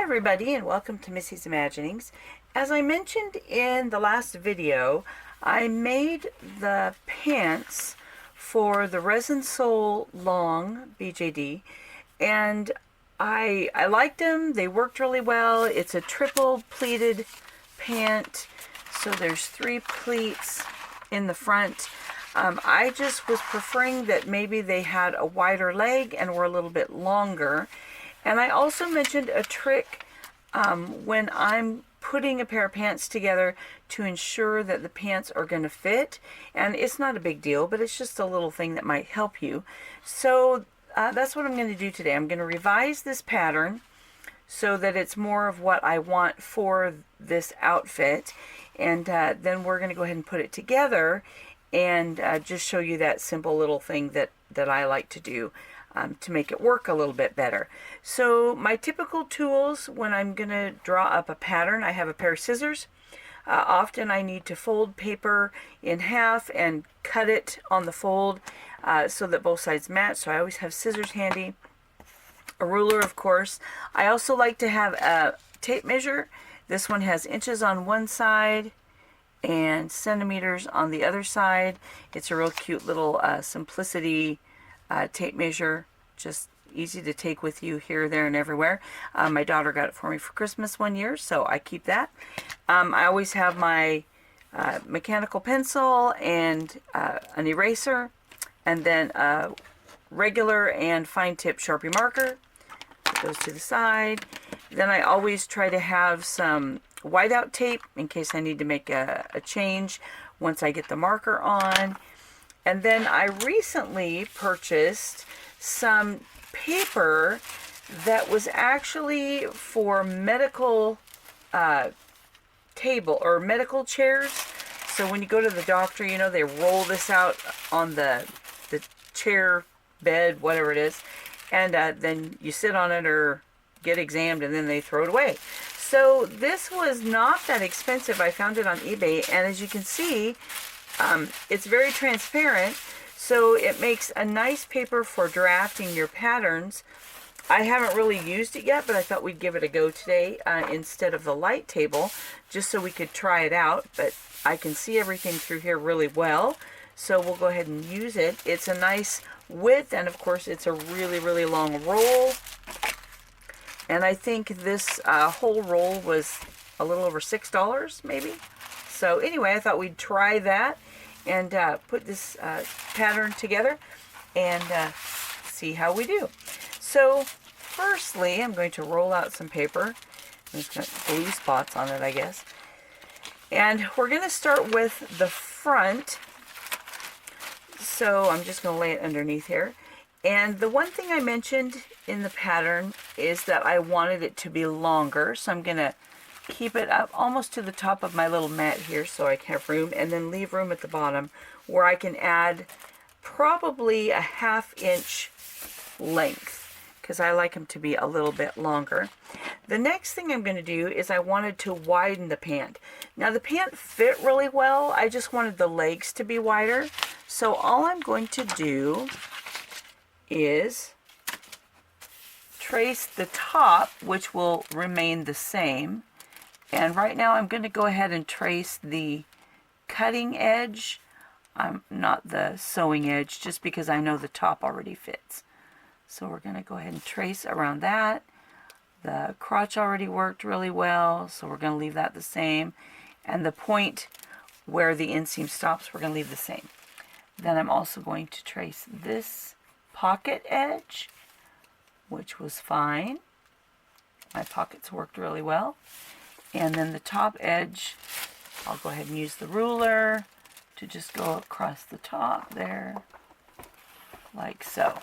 everybody, and welcome to Missy's Imaginings. As I mentioned in the last video, I made the pants for the Resin Sole Long BJD, and I liked them. They worked really well. It's a triple pleated pant, so there's 3 pleats in the front. I just was preferring that maybe they had a wider leg and were a little bit longer. And I also mentioned a trick when I'm putting a pair of pants together to ensure that the pants are going to fit. And it's not a big deal, but it's just a little thing that might help you. So that's what I'm going to do today. I'm going to revise this pattern so that it's more of what I want for this outfit. And then we're going to go ahead and put it together and just show you that simple little thing that I like to do. To make it work a little bit better. So my typical tools when I'm going to draw up a pattern, I have a pair of scissors. Often I need to fold paper in half and cut it on the fold so that both sides match. So I always have scissors handy. A ruler, of course. I also like to have a tape measure. This one has inches on one side and centimeters on the other side. It's a real cute little simplicity tape measure, just easy to take with you here, there, and everywhere. My daughter got it for me for Christmas one year, so I keep that. I always have my mechanical pencil and an eraser, and then a regular and fine tip Sharpie marker. Put those to the side. Then I always try to have some whiteout tape in case I need to make a change once I get the marker on. And then I recently purchased some paper that was actually for medical table or medical chairs. So when you go to the doctor, you know, they roll this out on the chair, bed, whatever it is, and then you sit on it or get examined and then they throw it away. So this was not that expensive. I found it on eBay, and as you can see, it's very transparent, so it makes a nice paper for drafting your patterns. I haven't really used it yet, but I thought we'd give it a go today instead of the light table, just so we could try it out. But I can see everything through here really well, so we'll go ahead and use it. It's a nice width, and of course it's a really, really long roll. And I think this whole roll was a little over $6 maybe. So anyway, I thought we'd try that and put this pattern together and see how we do. So firstly, I'm going to roll out some paper. There's got glue spots on it, I guess. And we're going to start with the front. So I'm just going to lay it underneath here. And the one thing I mentioned in the pattern is that I wanted it to be longer. So I'm going to keep it up almost to the top of my little mat here so I can have room, and then leave room at the bottom where I can add probably a 1/2 inch length because I like them to be a little bit longer. The next thing I'm going to do is I wanted to widen the pant. Now the pant fit really well. I just wanted the legs to be wider. So all I'm going to do is trace the top, which will remain the same. And right now I'm going to go ahead and trace the cutting edge, not the sewing edge, just because I know the top already fits. So we're going to go ahead and trace around that. The crotch already worked really well, so we're going to leave that the same. And the point where the inseam stops, we're going to leave the same. Then I'm also going to trace this pocket edge, which was fine. My pockets worked really well. And then the top edge, I'll go ahead and use the ruler to just go across the top there, like so.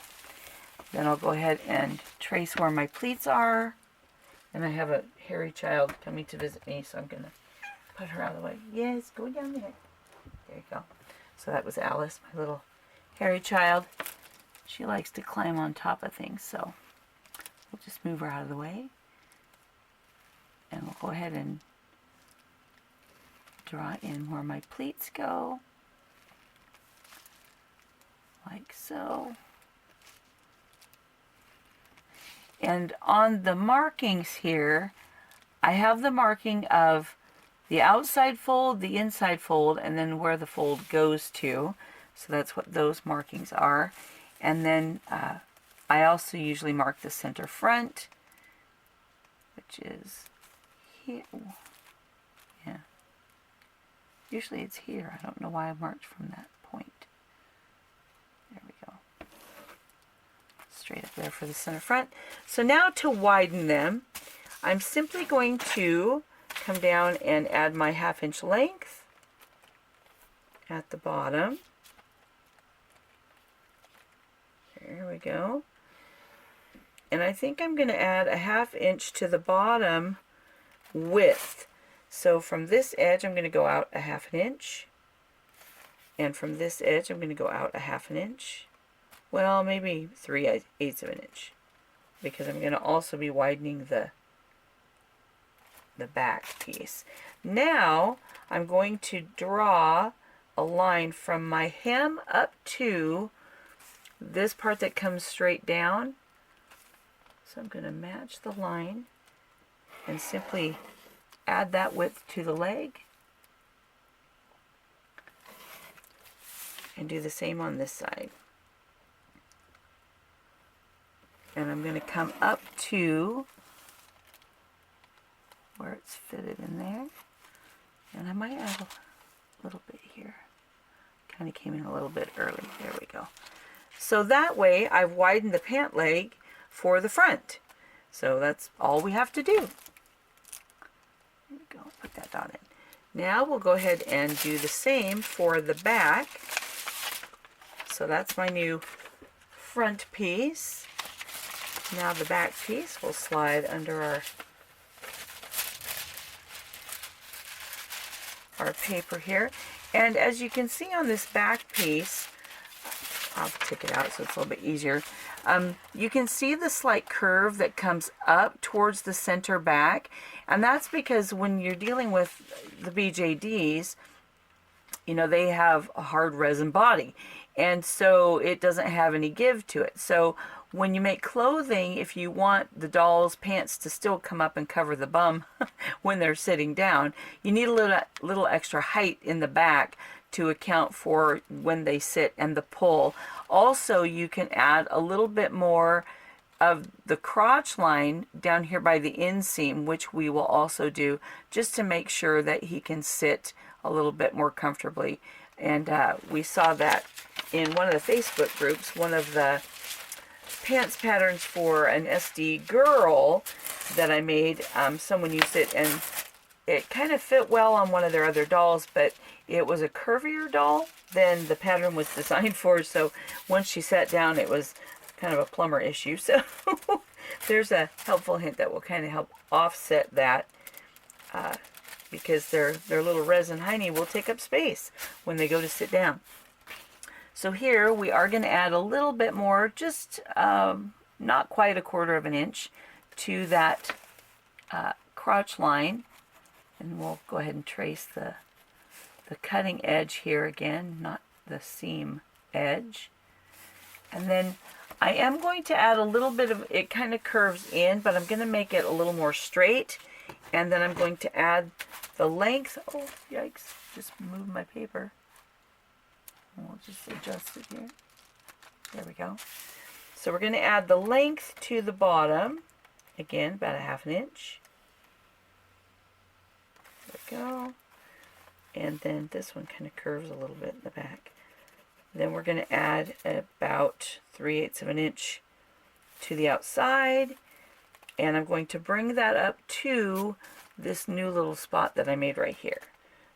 Then I'll go ahead and trace where my pleats are. And I have a hairy child coming to visit me, so I'm going to put her out of the way. Yes, go down there. There you go. So that was Alice, my little hairy child. She likes to climb on top of things, so we'll just move her out of the way. And we'll go ahead and draw in where my pleats go, like so. And on the markings here, I have the marking of the outside fold, the inside fold, and then where the fold goes to. So that's what those markings are. And then I also usually mark the center front, which is here. Yeah. Usually it's here. I don't know why I marked from that point. There we go. Straight up there for the center front. So now to widen them, I'm simply going to come down and add my 1/2 inch length at the bottom. There we go. And I think I'm going to add a 1/2 inch to the bottom width. So from this edge, I'm going to go out a 1/2 inch. And from this edge, I'm going to go out a 1/2 inch. Well, maybe 3/8 of an inch. Because I'm going to also be widening the back piece. Now, I'm going to draw a line from my hem up to this part that comes straight down. So I'm going to match the line and simply add that width to the leg. And do the same on this side. And I'm going to come up to where it's fitted in there. And I might add a little bit here. Kind of came in a little bit early. There we go. So that way I've widened the pant leg for the front. So that's all we have to do. There we go. Put that dot in. Now we'll go ahead and do the same for the back. So that's my new front piece. Now the back piece will slide under our paper here. And as you can see on this back piece, I'll take it out so it's a little bit easier. You can see the slight curve that comes up towards the center back. And that's because when you're dealing with the BJDs, you know, they have a hard resin body. And so it doesn't have any give to it. So when you make clothing, if you want the doll's pants to still come up and cover the bum when they're sitting down, you need a little extra height in the back to account for when they sit and the pull. Also, you can add a little bit more of the crotch line down here by the inseam, which we will also do, just to make sure that he can sit a little bit more comfortably. And we saw that in one of the Facebook groups, one of the pants patterns for an SD girl that I made. Someone used it and it kind of fit well on one of their other dolls, but it was a curvier doll than the pattern was designed for. So once she sat down, it was kind of a plumber issue. So there's a helpful hint that will kind of help offset that, because their little resin hiney will take up space when they go to sit down. So here we are going to add a little bit more, just not quite 1/4 inch to that crotch line. And we'll go ahead and trace the cutting edge here again, not the seam edge. And then I am going to add a little bit of, it kind of curves in, but I'm going to make it a little more straight. And then I'm going to add the length. Oh, yikes, just moved my paper. We'll just adjust it here. There we go. So we're going to add the length to the bottom. Again, about 1/2 inch. There we go. And then this one kind of curves a little bit in the back. Then we're going to add about 3/8 of an inch to the outside. And I'm going to bring that up to this new little spot that I made right here.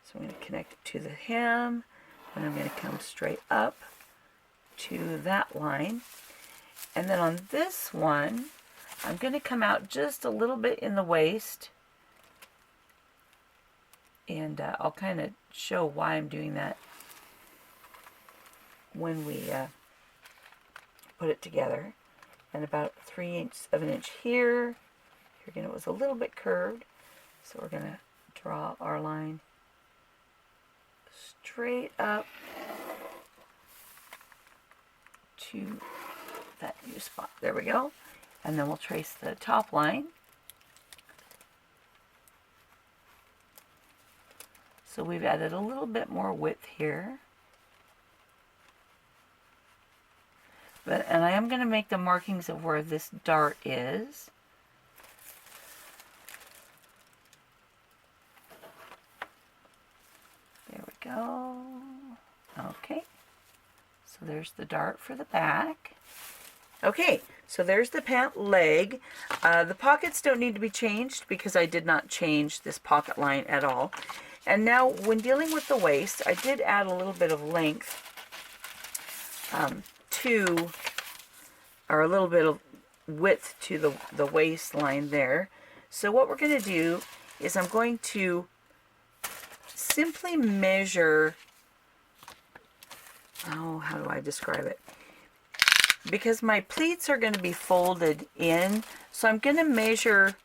So I'm going to connect it to the hem. And I'm going to come straight up to that line. And then on this one, I'm going to come out just a little bit in the waist. And I'll kind of show why I'm doing that when we put it together. And about 3/8 of an inch here. Here again, it was a little bit curved. So we're going to draw our line straight up to that new spot. There we go. And then we'll trace the top line. So we've added a little bit more width here. And I am going to make the markings of where this dart is. There we go. Okay. So there's the dart for the back. Okay, so there's the pant leg. The pockets don't need to be changed because I did not change this pocket line at all. And now when dealing with the waist, I did add a little bit of length or a little bit of width to the waistline there. So what we're going to do is I'm going to simply measure, how do I describe it? Because my pleats are going to be folded in, so I'm going to measure,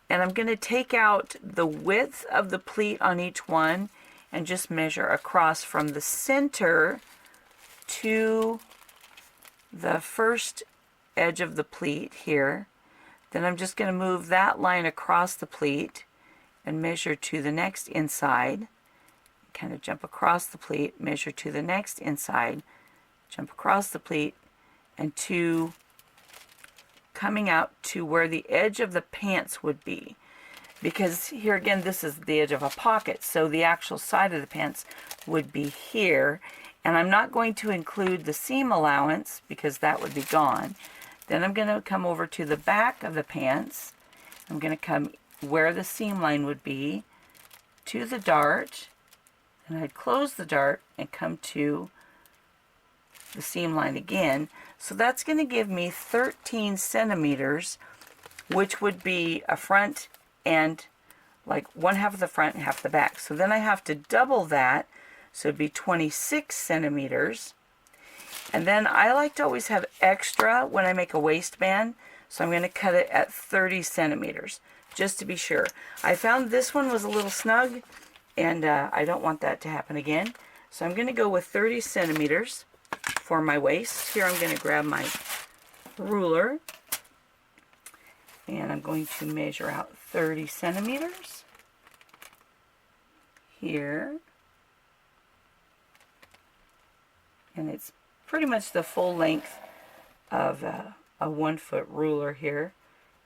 and I'm going to take out the width of the pleat on each one and just measure across from the center to the first edge of the pleat here. Then I'm just going to move that line across the pleat and measure to the next inside. Kind of jump across the pleat, measure to the next inside, jump across the pleat, and to coming out to where the edge of the pants would be. Because here again, this is the edge of a pocket, so the actual side of the pants would be here. And I'm not going to include the seam allowance because that would be gone. Then I'm going to come over to the back of the pants. I'm going to come where the seam line would be, to the dart, and I'd close the dart and come to the seam line again. So that's going to give me 13 centimeters, which would be a front and like one half of the front and half the back. So then I have to double that, so it'd be 26 centimeters. And then I like to always have extra when I make a waistband, so I'm going to cut it at 30 centimeters, just to be sure. I found this one was a little snug, and I don't want that to happen again. So I'm going to go with 30 centimeters for my waist. Here I'm going to grab my ruler, and I'm going to measure out 30 centimeters here. And it's pretty much the full length of a 1 foot ruler here.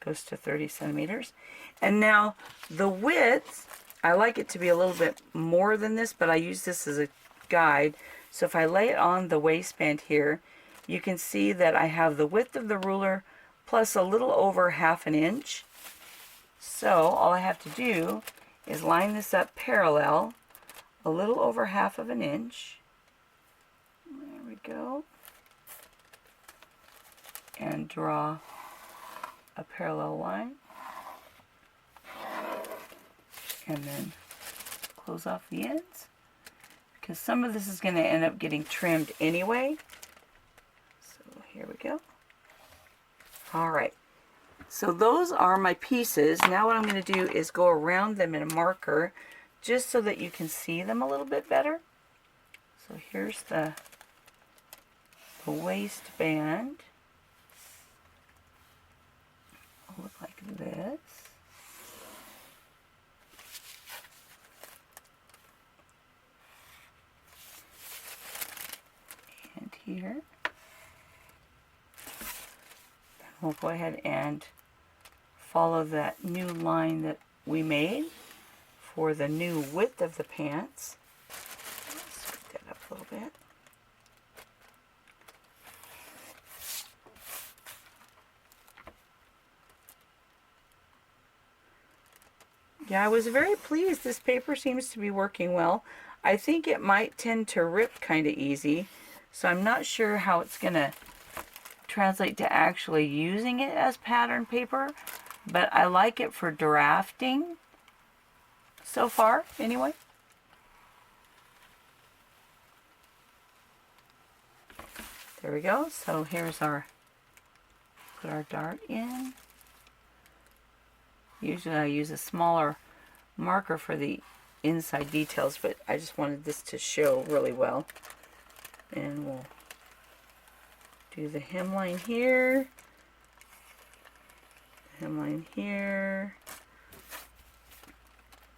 Goes to 30 centimeters. And now the width, I like it to be a little bit more than this, but I use this as a guide. So if I lay it on the waistband here, you can see that I have the width of the ruler plus a little over half an inch. So all I have to do is line this up parallel, a little over half of an inch. There we go. And draw a parallel line. And then close off the ends, because some of this is going to end up getting trimmed anyway. So here we go. Alright, so those are my pieces. Now what I'm going to do is go around them in a marker just so that you can see them a little bit better. So here's the waistband. It'll look like this. And here. We'll go ahead and follow that new line that we made for the new width of the pants. Scoot that up a little bit. Yeah, I was very pleased. This paper seems to be working well. I think it might tend to rip kind of easy, so I'm not sure how it's going to translate to actually using it as pattern paper, but I like it for drafting so far anyway. There we go. So here's our, put our dart in. Usually I use a smaller marker for the inside details, but I just wanted this to show really well. And we'll do the hemline here. hemline here.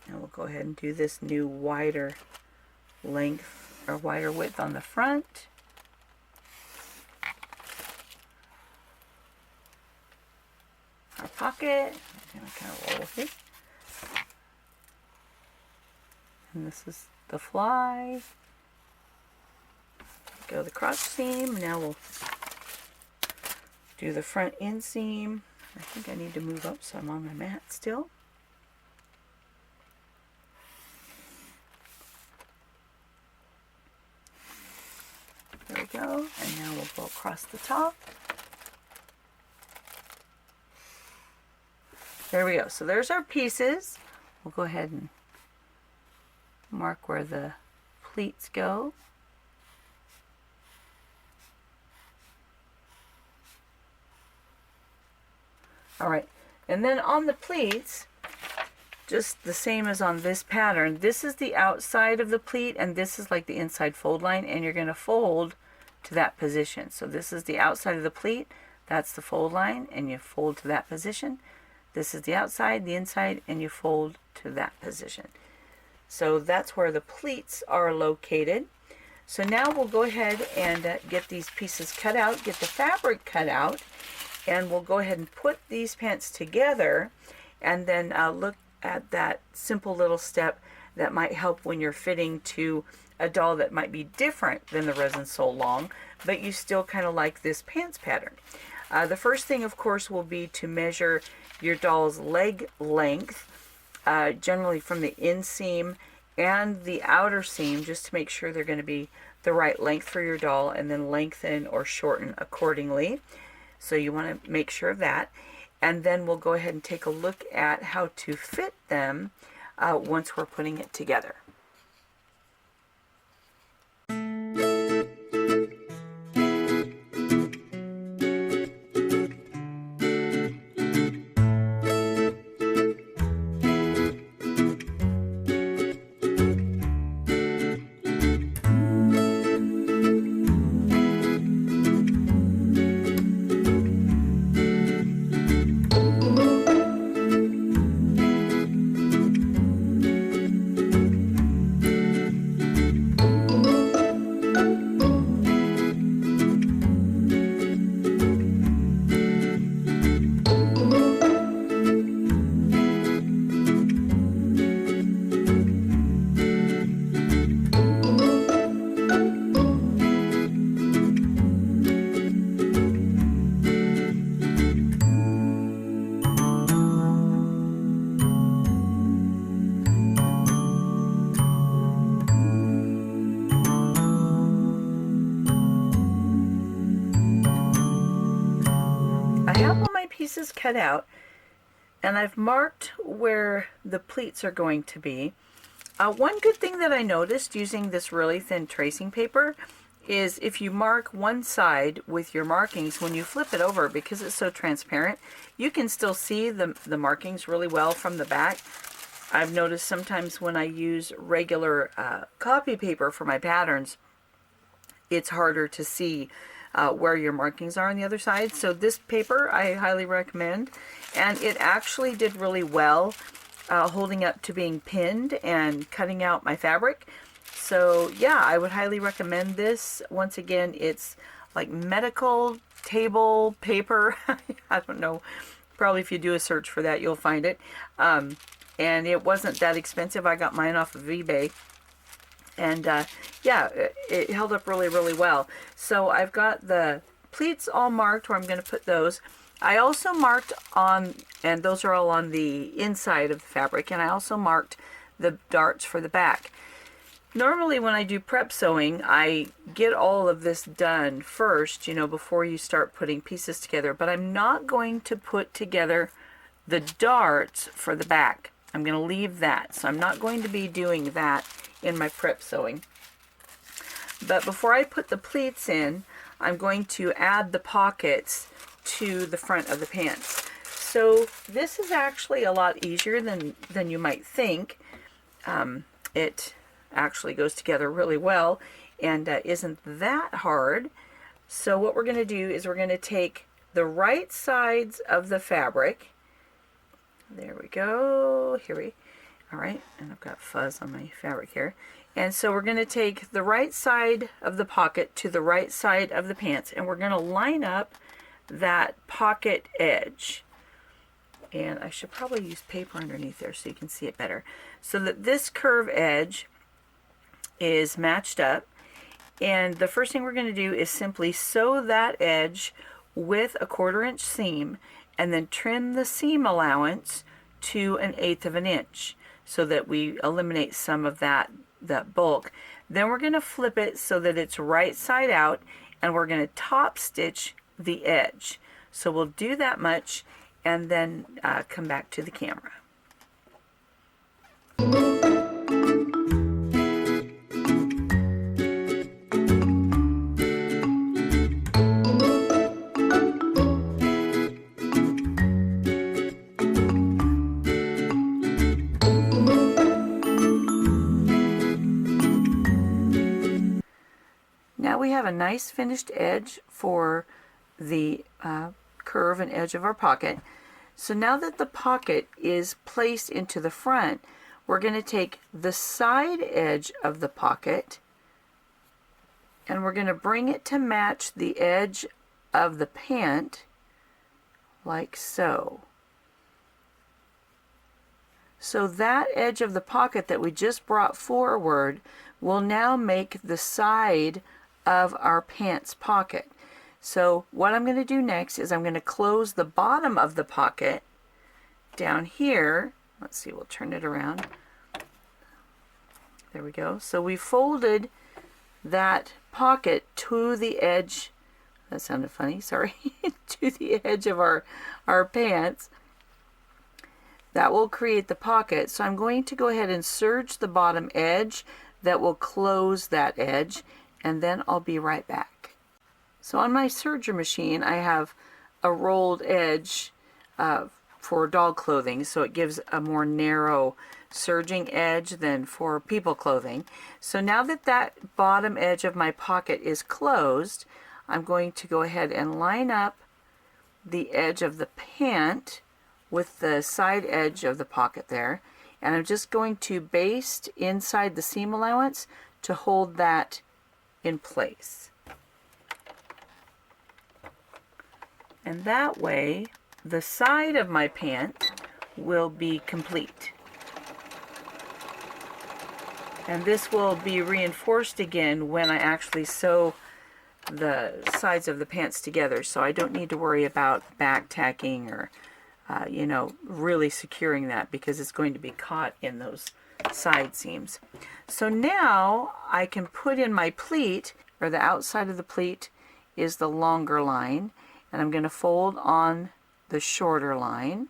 And we'll go ahead and do this new wider length or wider width on the front. Our pocket. I'm going to kind of roll with it. And this is the fly. Go the crotch seam. Now we'll do the front inseam. I think I need to move up so I'm on my mat still. There we go. And now we'll go across the top. There we go. So there's our pieces. We'll go ahead and mark where the pleats go. Alright, and then on the pleats, just the same as on this pattern, this is the outside of the pleat and this is like the inside fold line, and you're going to fold to that position. So this is the outside of the pleat, that's the fold line, and you fold to that position. This is the outside, the inside, and you fold to that position. So that's where the pleats are located. So now we'll go ahead and get these pieces cut out, get the fabric cut out, and we'll go ahead and put these pants together, and then look at that simple little step that might help when you're fitting to a doll that might be different than the resin sole long, but you still kind of like this pants pattern. The first thing, of course, will be to measure your doll's leg length, generally from the inseam and the outer seam, just to make sure they're going to be the right length for your doll, and then lengthen or shorten accordingly. So you want to make sure of that. And then we'll go ahead and take a look at how to fit them once we're putting it together. I have all my pieces cut out, and I've marked where the pleats are going to be. One good thing that I noticed using this really thin tracing paper is if you mark one side with your markings, when you flip it over, because it's so transparent, you can still see the markings really well from the back. I've noticed sometimes when I use regular copy paper for my patterns, it's harder to see where your markings are on the other side. So this paper I highly recommend, and it actually did really well holding up to being pinned and cutting out my fabric. So yeah, I would highly recommend this. Once again, it's like medical table paper. I don't know, probably if you do a search for that you'll find it, and it wasn't that expensive. I got mine off of eBay. And yeah, it held up really, really well. So I've got the pleats all marked where I'm going to put those. I also marked on, and those are all on the inside of the fabric, and I also marked the darts for the back. Normally when I do prep sewing, I get all of this done first, you know, before you start putting pieces together, but I'm not going to put together the darts for the back. I'm going to leave that, so I'm not going to be doing that in my prep sewing. But before I put the pleats in, I'm going to add the pockets to the front of the pants. So this is actually a lot easier than you might think. It actually goes together really well and isn't that hard. So what we're going to do is we're going to take the right sides of the fabric, There we go. All right, and I've got fuzz on my fabric here. And so we're going to take the right side of the pocket to the right side of the pants, and we're going to line up that pocket edge. And I should probably use paper underneath there so you can see it better. So that this curve edge is matched up. And the first thing we're going to do is simply sew that edge with a 1/4 inch seam, and then trim the seam allowance to 1/8 of an inch so that we eliminate some of that bulk. Then we're going to flip it so that it's right side out, and we're going to top stitch the edge. So we'll do that much and then come back to the camera. Now we have a nice finished edge for the curve and edge of our pocket. So now that the pocket is placed into the front, we're going to take the side edge of the pocket and we're going to bring it to match the edge of the pant, like so. So that edge of the pocket that we just brought forward will now make the side of our pants pocket. So what I'm going to do next is I'm going to close the bottom of the pocket down here. Let's see, we'll turn it around. There we go. So we folded that pocket to the edge, that sounded funny, sorry, to the edge of our pants. That will create the pocket. So I'm going to go ahead and serge the bottom edge that will close that edge, and then I'll be right back. So on my serger machine, I have a rolled edge for dog clothing, so it gives a more narrow serging edge than for people clothing. So now that that bottom edge of my pocket is closed, I'm going to go ahead and line up the edge of the pant with the side edge of the pocket there, and I'm just going to baste inside the seam allowance to hold that in place. And that way the side of my pant will be complete. And this will be reinforced again when I actually sew the sides of the pants together, so I don't need to worry about back tacking or you know, really securing that, because it's going to be caught in those side seams. So now I can put in my pleat, or the outside of the pleat is the longer line, and I'm going to fold on the shorter line,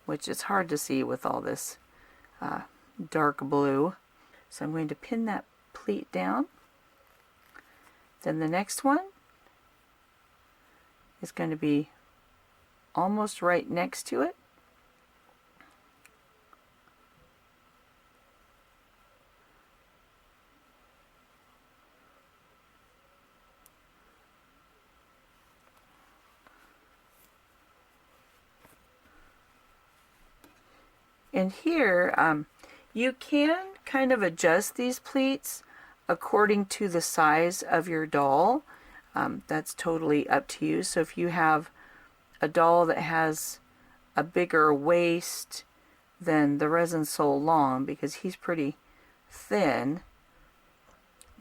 which is hard to see with all this dark blue. So I'm going to pin that pleat down. Then the next one is going to be almost right next to it. And here you can kind of adjust these pleats according to the size of your doll. That's totally up to you. So if you have a doll that has a bigger waist than the resin sole long, because he's pretty thin,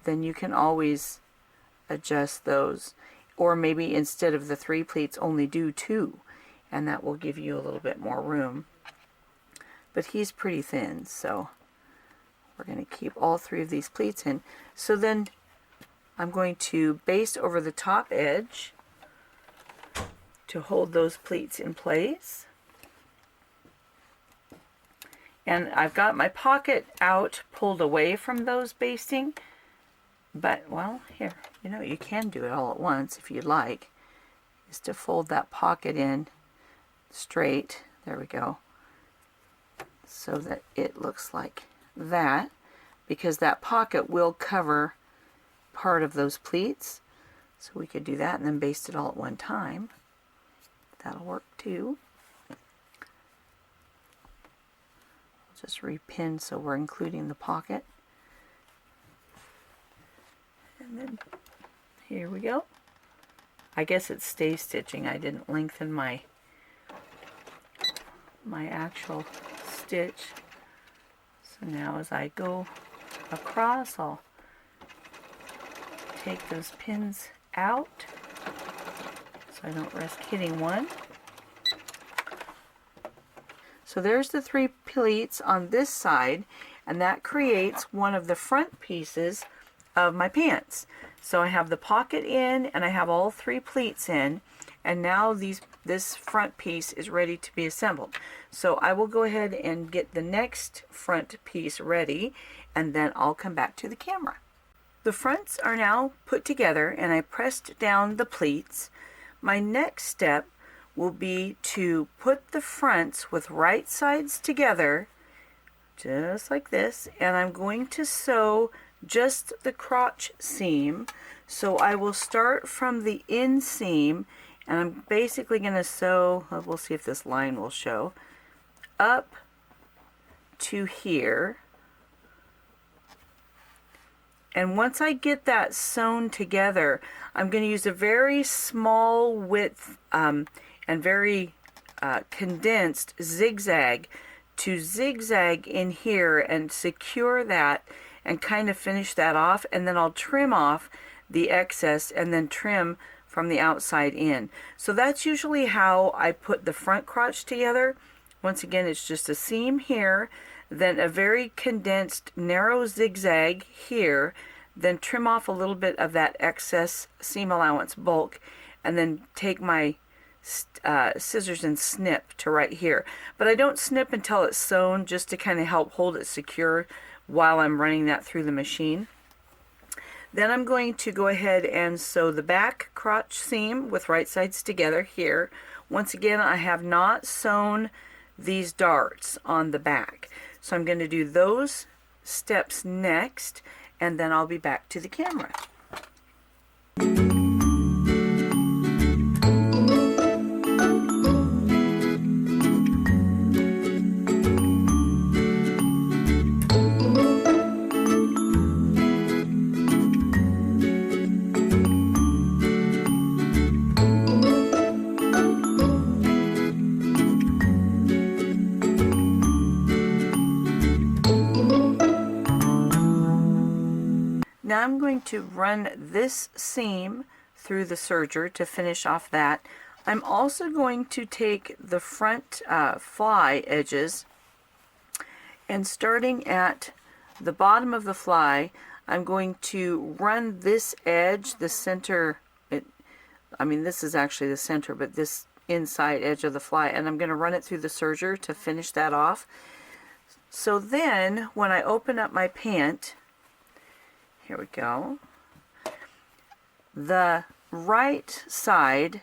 then you can always adjust those. Or maybe instead of the 3 pleats, only do 2, and that will give you a little bit more room. But he's pretty thin, so we're going to keep all 3 of these pleats in. So then I'm going to baste over the top edge to hold those pleats in place. And I've got my pocket out, pulled away from those basting, but, well, here, you know, you can do it all at once if you'd like, is to fold that pocket in straight, there we go, so that it looks like that, because that pocket will cover part of those pleats. So we could do that and then baste it all at one time. That'll work too. just repin so we're including the pocket. And then here we go. I guess it's stay stitching. I didn't lengthen my actual stitch. So now as I go across, I'll take those pins out so I don't risk hitting one. So there's the 3 pleats on this side, and that creates one of the front pieces of my pants. So I have the pocket in, and I have all 3 pleats in, and now this front piece is ready to be assembled. So I will go ahead and get the next front piece ready, and then I'll come back to the camera. The fronts are now put together, and I pressed down the pleats. My next step will be to put the fronts with right sides together, just like this, and I'm going to sew just the crotch seam. So I will start from the inseam, and I'm basically going to sew, we'll see if this line will show, up to here. And once I get that sewn together, I'm going to use a very small width and very condensed zigzag to zigzag in here and secure that and kind of finish that off, and then I'll trim off the excess and then trim from the outside in. So that's usually how I put the front crotch together. Once again, it's just a seam here, then a very condensed narrow zigzag here, then trim off a little bit of that excess seam allowance bulk, and then take my scissors and snip to right here. But I don't snip until it's sewn, just to kind of help hold it secure while I'm running that through the machine. Then I'm going to go ahead and sew the back crotch seam with right sides together here. Once again, I have not sewn these darts on the back, so I'm going to do those steps next, and then I'll be back to the camera. Now I'm going to run this seam through the serger to finish off that. I'm also going to take the front fly edges, and starting at the bottom of the fly, I'm going to run this edge, the center, this is actually the center, but this inside edge of the fly, and I'm going to run it through the serger to finish that off. So then when I open up my pant, here we go, the right side,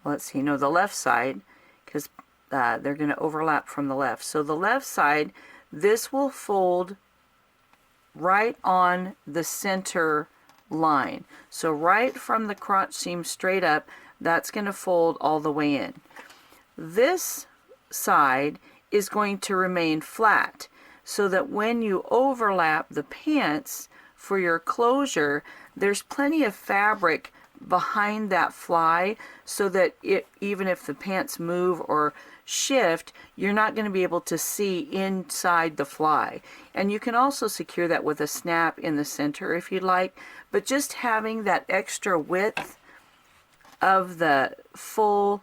the left side, because they're going to overlap from the left. So the left side, this will fold right on the center line. So right from the crotch seam straight up, that's going to fold all the way in. This side is going to remain flat, so that when you overlap the pants for your closure, there's plenty of fabric behind that fly, so that even if the pants move or shift, you're not going to be able to see inside the fly. And you can also secure that with a snap in the center if you'd like, but just having that extra width of the full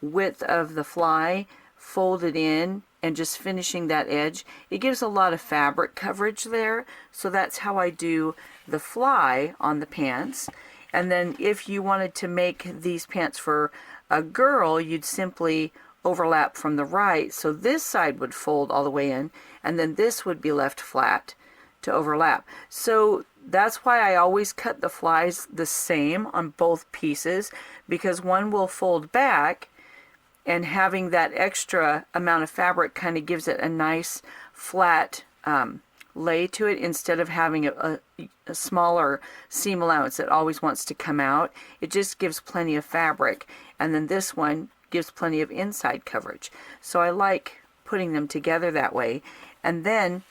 width of the fly folded in and just finishing that edge, it gives a lot of fabric coverage there. So that's how I do the fly on the pants. And then if you wanted to make these pants for a girl, you'd simply overlap from the right, so this side would fold all the way in, and then this would be left flat to overlap. So that's why I always cut the flies the same on both pieces, because one will fold back, and having that extra amount of fabric kind of gives it a nice flat lay to it, instead of having a smaller seam allowance that always wants to come out. It just gives plenty of fabric, and then this one gives plenty of inside coverage. So I like putting them together that way. And then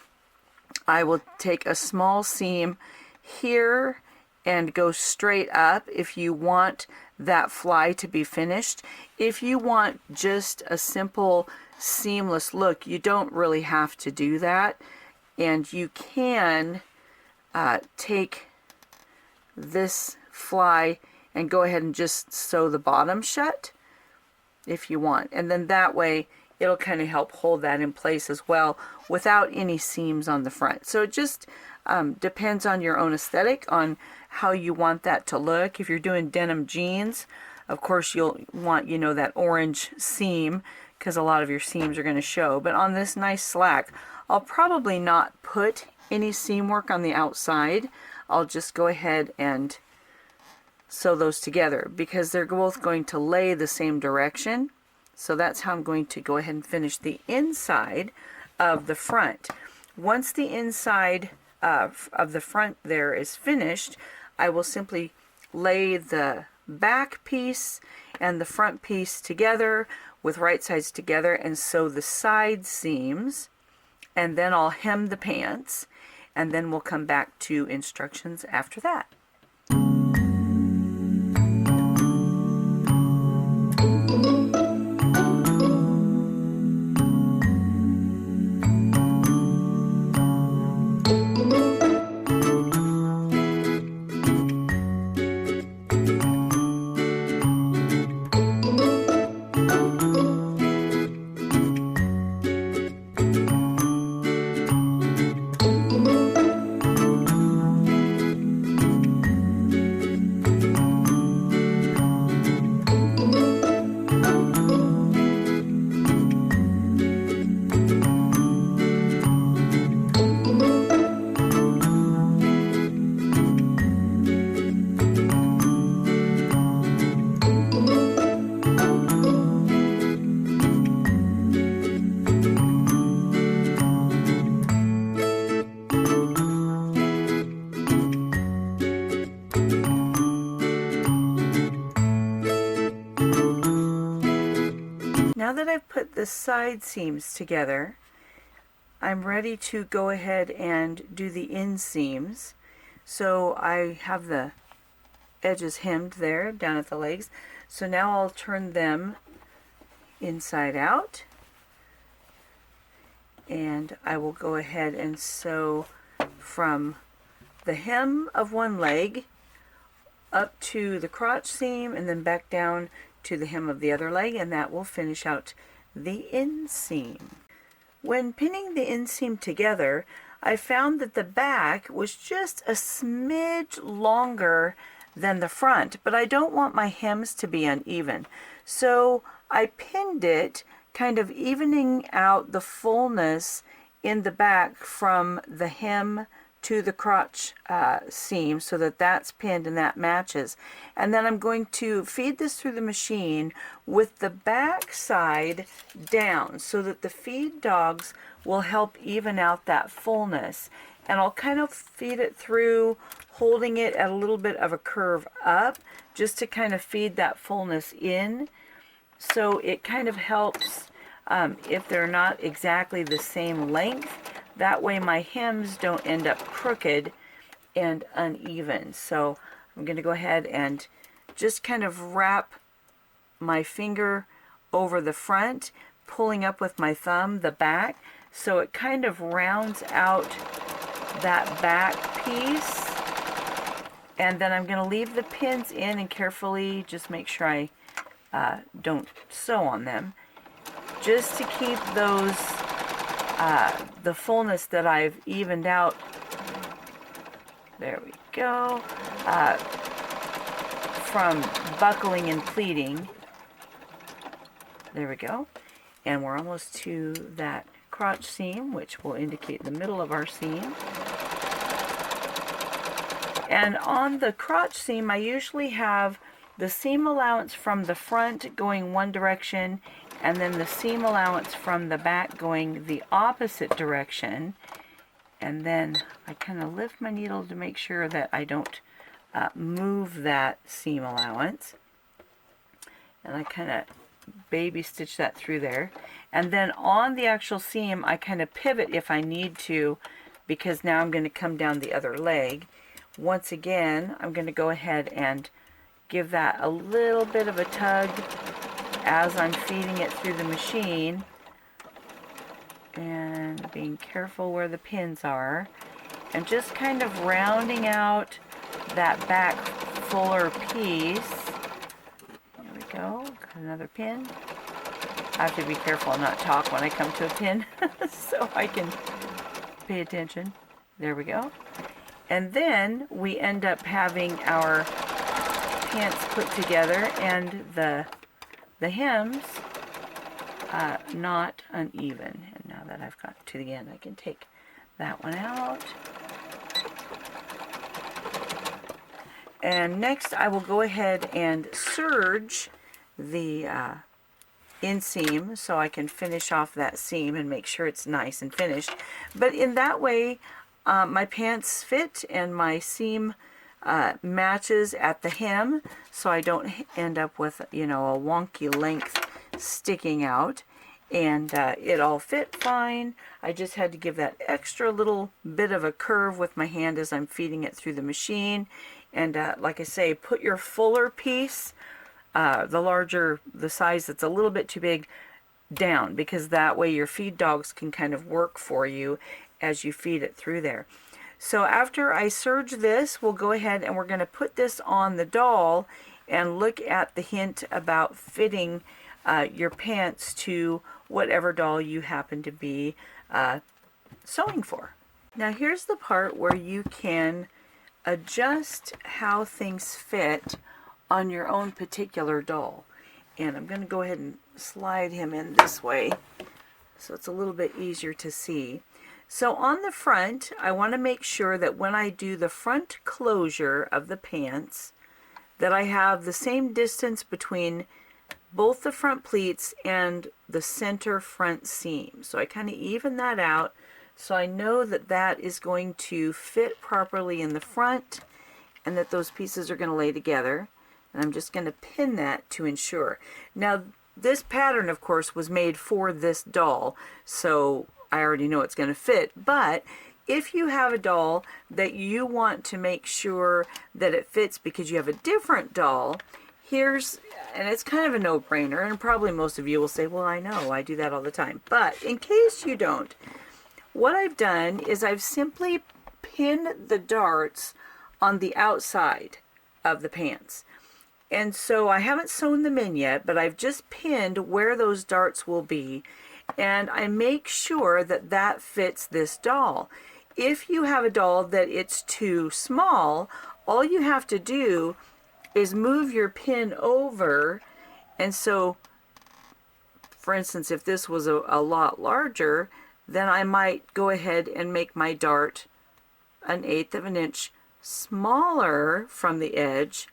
I will take a small seam here and go straight up if you want that fly to be finished. If you want just a simple seamless look, you don't really have to do that. And you can take this fly and go ahead and just sew the bottom shut if you want. And then that way it'll kind of help hold that in place as well without any seams on the front. So it just depends on your own aesthetic, on how you want that to look. If you're doing denim jeans, of course you'll want, you know, that orange seam, because a lot of your seams are going to show. But on this nice slack, I'll probably not put any seam work on the outside. I'll just go ahead and sew those together because they're both going to lay the same direction. So that's how I'm going to go ahead and finish the inside of the front. Once the inside of the front there is finished, I will simply lay the back piece and the front piece together with right sides together and sew the side seams, and then I'll hem the pants, and then we'll come back to instructions after that. Now that I've put the side seams together, I'm ready to go ahead and do the inseams. So I have the edges hemmed there down at the legs. So now I'll turn them inside out, and I will go ahead and sew from the hem of one leg up to the crotch seam and then back down to the hem of the other leg, and that will finish out the inseam. When pinning the inseam together, I found that the back was just a smidge longer than the front, but I don't want my hems to be uneven. So I pinned it, kind of evening out the fullness in the back from the hem to the crotch seam, so that that's pinned and that matches. And then I'm going to feed this through the machine with the back side down so that the feed dogs will help even out that fullness. And I'll kind of feed it through, holding it at a little bit of a curve up, just to kind of feed that fullness in. So it kind of helps if they're not exactly the same length. That way my hems don't end up crooked and uneven. So I'm going to go ahead and just kind of wrap my finger over the front, pulling up with my thumb the back, so it kind of rounds out that back piece. And then I'm going to leave the pins in and carefully just make sure I don't sew on them, just to keep those the fullness that I've evened out. There we go. From buckling and pleating. There we go. And we're almost to that crotch seam, which will indicate the middle of our seam. And on the crotch seam, I usually have the seam allowance from the front going one direction, and then the seam allowance from the back going the opposite direction. And then I kind of lift my needle to make sure that I don't move that seam allowance. And I kind of baby stitch that through there. And then on the actual seam, I kind of pivot if I need to, because now I'm going to come down the other leg. Once again, I'm going to go ahead and give that a little bit of a tug as I'm feeding it through the machine, and being careful where the pins are, and just kind of rounding out that back fuller piece. There we go. Got another pin. I have to be careful and not talk when I come to a pin so I can pay attention. There we go. And then we end up having our pants put together and the hems not uneven. And now that I've got to the end, I can take that one out. And next I will go ahead and serge the inseam so I can finish off that seam and make sure it's nice and finished. But in that way, my pants fit and my seam matches at the hem, so I don't end up with, you know, a wonky length sticking out. And it all fit fine. I just had to give that extra little bit of a curve with my hand as I'm feeding it through the machine. And like I say, put your fuller piece, the size that's a little bit too big, down, because that way your feed dogs can kind of work for you as you feed it through there. So after I serge this, we'll go ahead and we're going to put this on the doll and look at the hint about fitting your pants to whatever doll you happen to be sewing for. Now here's the part where you can adjust how things fit on your own particular doll. And I'm going to go ahead and slide him in this way so it's a little bit easier to see. So on the front, I want to make sure that when I do the front closure of the pants, that I have the same distance between both the front pleats and the center front seam. So I kind of even that out so I know that that is going to fit properly in the front and that those pieces are going to lay together. And I'm just going to pin that to ensure. Now this pattern, of course, was made for this doll, so I already know it's going to fit. But if you have a doll that you want to make sure that it fits because you have a different doll, and it's kind of a no-brainer, and probably most of you will say, well, I know, I do that all the time. But in case you don't, what I've done is I've simply pinned the darts on the outside of the pants. And so I haven't sewn them in yet, but I've just pinned where those darts will be, and I make sure that that fits this doll. If you have a doll that it's too small, all you have to do is move your pin over. And so, for instance, if this was a lot larger, then I might go ahead and make my dart 1/8 of an inch smaller from the edge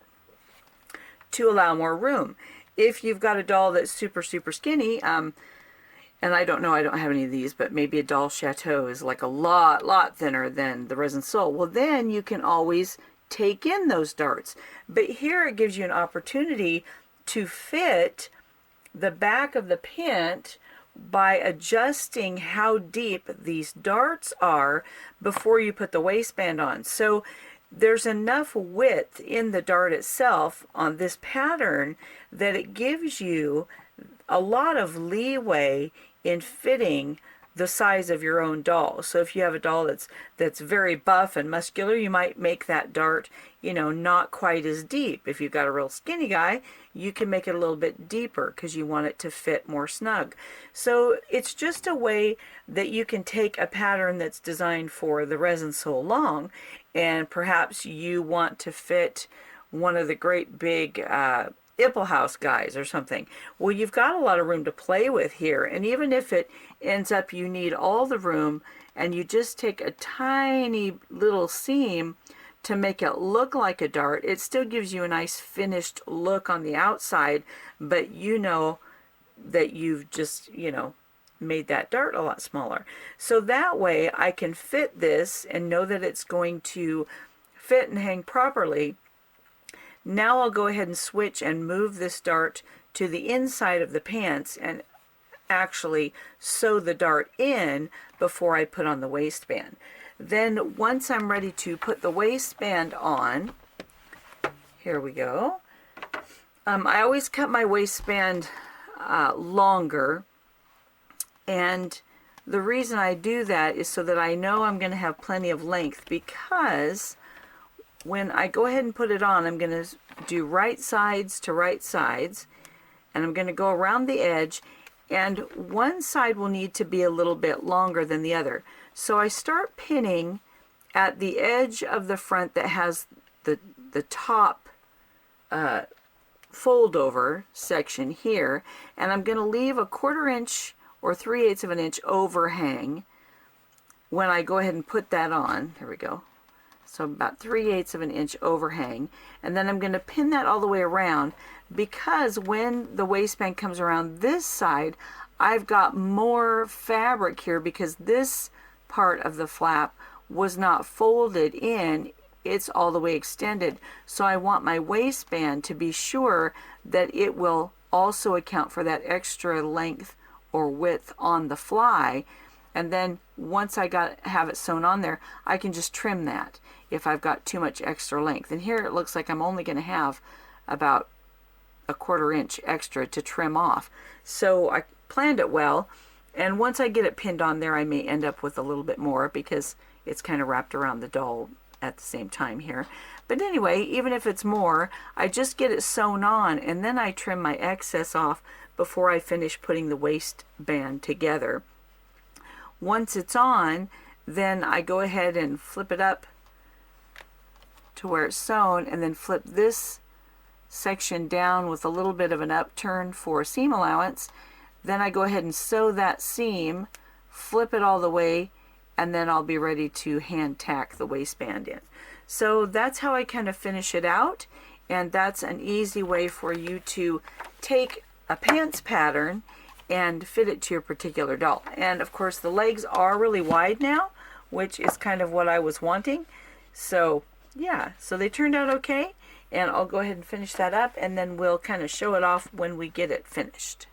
to allow more room. If you've got a doll that's super skinny, and I don't know, I don't have any of these, but maybe a doll chateau is like a lot thinner than the resin sole, well then you can always take in those darts. But here it gives you an opportunity to fit the back of the pant by adjusting how deep these darts are before you put the waistband on. So there's enough width in the dart itself on this pattern that it gives you a lot of leeway in fitting the size of your own doll. So if you have a doll that's very buff and muscular, you might make that dart, you know, not quite as deep. If you've got a real skinny guy, you can make it a little bit deeper because you want it to fit more snug. So it's just a way that you can take a pattern that's designed for the resin sole long, and perhaps you want to fit one of the great big Ippelhaus guys or something. Well, you've got a lot of room to play with here, and even if it ends up you need all the room and you just take a tiny little seam to make it look like a dart, it still gives you a nice finished look on the outside, but you know that you've just, you know, made that dart a lot smaller. So that way I can fit this and know that it's going to fit and hang properly. Now I'll go ahead and switch and move this dart to the inside of the pants, and actually sew the dart in before I put on the waistband. Then once I'm ready to put the waistband on, here we go. I always cut my waistband longer, and the reason I do that is so that I know I'm going to have plenty of length, because when I go ahead and put it on, I'm going to do right sides to right sides, and I'm going to go around the edge, and one side will need to be a little bit longer than the other. So I start pinning at the edge of the front that has the top fold over section here, and I'm going to leave a 1/4 inch or 3/8 of an inch overhang when I go ahead and put that on. Here we go. So about 3/8 of an inch overhang, and then I'm going to pin that all the way around, because when the waistband comes around this side, I've got more fabric here because this part of the flap was not folded in, it's all the way extended. So I want my waistband to be sure that it will also account for that extra length or width on the fly. And then once I have it sewn on there, I can just trim that if I've got too much extra length. And here it looks like I'm only going to have about a 1/4 inch extra to trim off. So I planned it well, and once I get it pinned on there, I may end up with a little bit more because it's kind of wrapped around the doll at the same time here. But anyway, even if it's more, I just get it sewn on, and then I trim my excess off before I finish putting the waistband together. Once it's on, then I go ahead and flip it up to where it's sewn, and then flip this section down with a little bit of an upturn for seam allowance. Then I go ahead and sew that seam, flip it all the way, and then I'll be ready to hand tack the waistband in. So that's how I kind of finish it out, and that's an easy way for you to take a pants pattern and fit it to your particular doll. And of course the legs are really wide now, which is kind of what I was wanting. So yeah, so they turned out okay, and I'll go ahead and finish that up, and then we'll kind of show it off when we get it finished.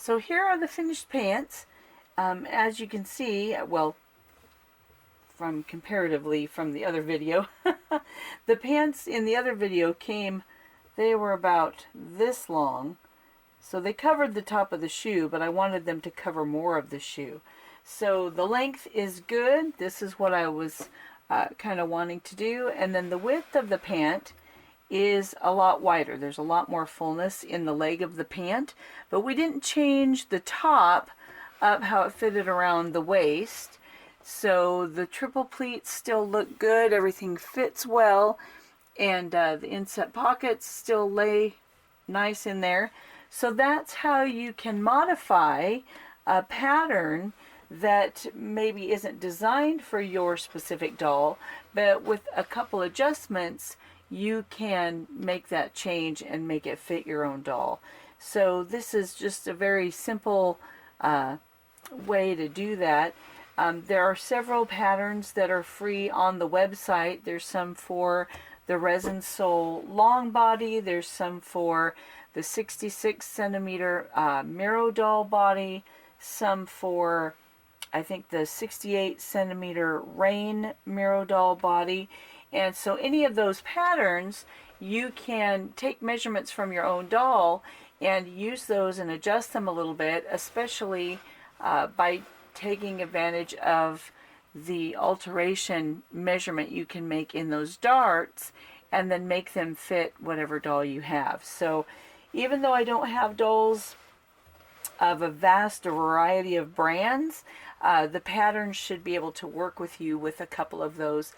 So here are the finished pants. As you can see, well, from comparatively from the other video, the pants in the other video they were about this long. So they covered the top of the shoe, but I wanted them to cover more of the shoe. So the length is good. This is what I was kind of wanting to do. And then the width of the pant is a lot wider. There's a lot more fullness in the leg of the pant, but we didn't change the top up how it fitted around the waist. So the triple pleats still look good. Everything fits well, and the inset pockets still lay nice in there. So that's how you can modify a pattern that maybe isn't designed for your specific doll, but with a couple adjustments you can make that change and make it fit your own doll. So this is just a very simple way to do that. There are several patterns that are free on the website. There's some for the resin sole long body, there's some for the 66 centimeter Miro doll body, some for I think the 68 centimeter Rain Miro doll body. And so any of those patterns, you can take measurements from your own doll and use those and adjust them a little bit, especially by taking advantage of the alteration measurement you can make in those darts and then make them fit whatever doll you have. So even though I don't have dolls of a vast variety of brands, the pattern should be able to work with you with a couple of those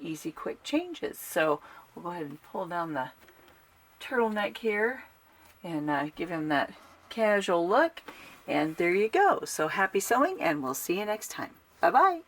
easy, quick changes. So we'll go ahead and pull down the turtleneck here and give him that casual look. And there you go. So happy sewing, and we'll see you next time. Bye-bye.